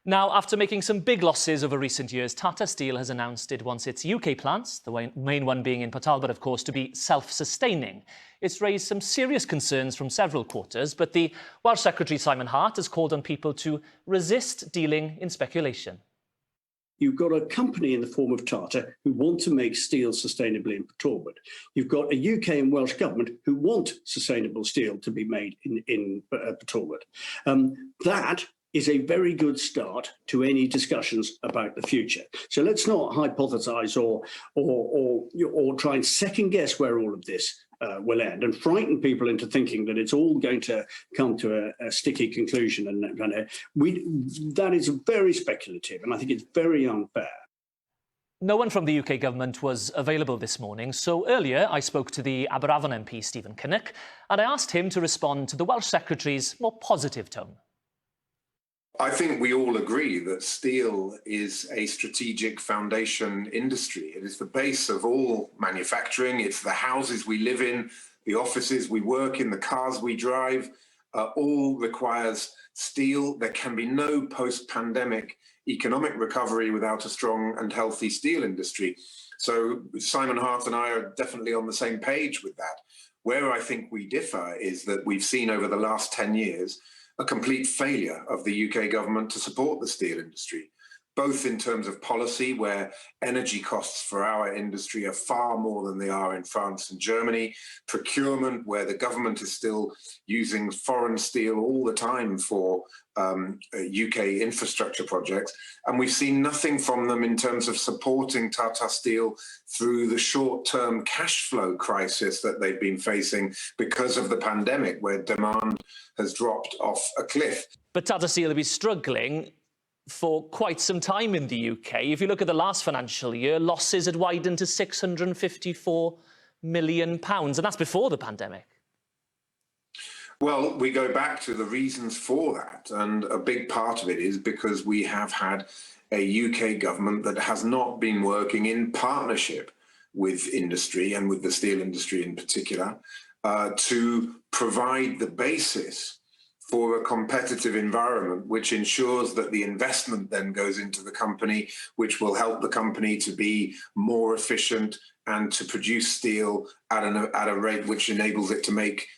Now, after making some big losses over recent years, Tata Steel has announced it wants its UK plants, the main one being in Port Talbot, of course, to be self-sustaining. It's raised some serious concerns from several quarters, but the Welsh Secretary Simon Hart has called on people to resist dealing in speculation. You've got a company in the form of Tata who want to make steel sustainably in Port Talbot. You've got a UK and Welsh government who want sustainable steel to be made in Port Talbot. That is a very good start to any discussions about the future. So let's not hypothesize or try and second guess where all of this will end and frighten people into thinking that it's all going to come to a sticky conclusion. And that is very speculative, and I think it's very unfair. No one from the UK government was available this morning, so earlier I spoke to the Aberafon MP Stephen Kinnock, and I asked him to respond to the Welsh Secretary's more positive tone. I think we all agree that steel is a strategic foundation industry. It is the base of all manufacturing. It's the houses we live in, the offices we work in, the cars we drive, all requires steel. There can be no post-pandemic economic recovery without a strong and healthy steel industry. So Simon Hart and I are definitely on the same page with that. Where I think we differ is that we've seen over the last 10 years a complete failure of the UK government to support the steel industry, both in terms of policy, where energy costs for our industry are far more than they are in France and Germany, procurement, where the government is still using foreign steel all the time for UK infrastructure projects. And we've seen nothing from them in terms of supporting Tata Steel through the short-term cash flow crisis that they've been facing because of the pandemic, where demand has dropped off a cliff. But Tata Steel will be struggling for quite some time in the UK. If you look at the last financial year, losses had widened to £654 million, and that's before the pandemic. Well, we go back to the reasons for that, and a big part of it is because we have had a UK government that has not been working in partnership with industry, and with the steel industry in particular, to provide the basis for a competitive environment which ensures that the investment then goes into the company, which will help the company to be more efficient and to produce steel at a rate which enables it to make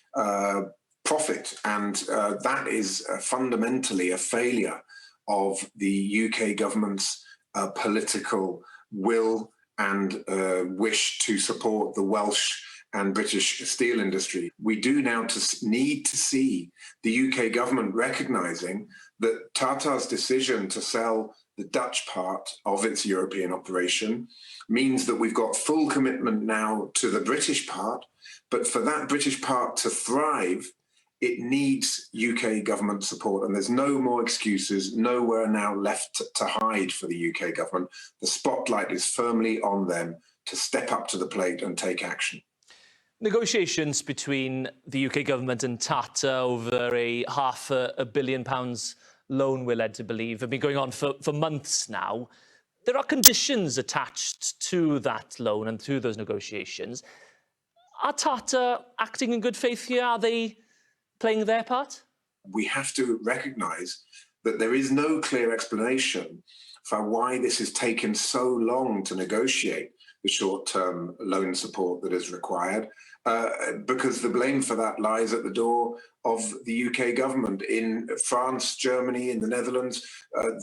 profit. And that is fundamentally a failure of the UK government's political will and wish to support the Welsh and British steel industry. We do now need to see the UK government recognising that Tata's decision to sell the Dutch part of its European operation means that we've got full commitment now to the British part, but for that British part to thrive, it needs UK government support, and there's no more excuses, nowhere now left to hide for the UK government. The spotlight is firmly on them to step up to the plate and take action. Negotiations between the UK government and Tata over a £500 million loan, we're led to believe, have been going on for months now. There are conditions attached to that loan and to those negotiations. Are Tata acting in good faith here? Are they playing their part? We have to recognise that there is no clear explanation for why this has taken so long to negotiate the short-term loan support that is required, because the blame for that lies at the door of the UK government. In France, Germany, in the Netherlands,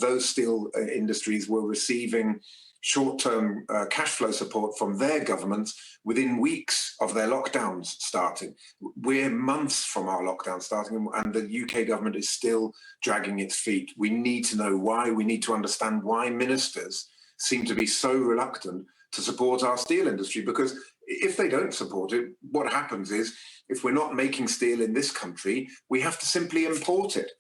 those steel industries were receiving short-term cash flow support from their governments within weeks of their lockdowns starting. We're months from our lockdown starting, and the UK government is still dragging its feet. We need to know why. We need to understand why ministers seem to be so reluctant to support our steel industry, because if they don't support it, what happens is, if we're not making steel in this country, we have to simply import it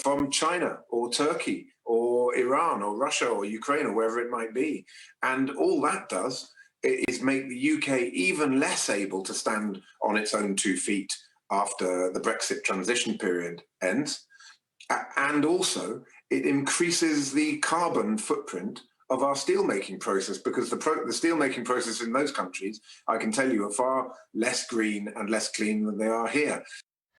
from China or Turkey or Iran or Russia or Ukraine or wherever it might be. And all that does is make the UK even less able to stand on its own 2 feet after the Brexit transition period ends. And also, it increases the carbon footprint of our steelmaking process, because the steelmaking process in those countries, I can tell you, are far less green and less clean than they are here.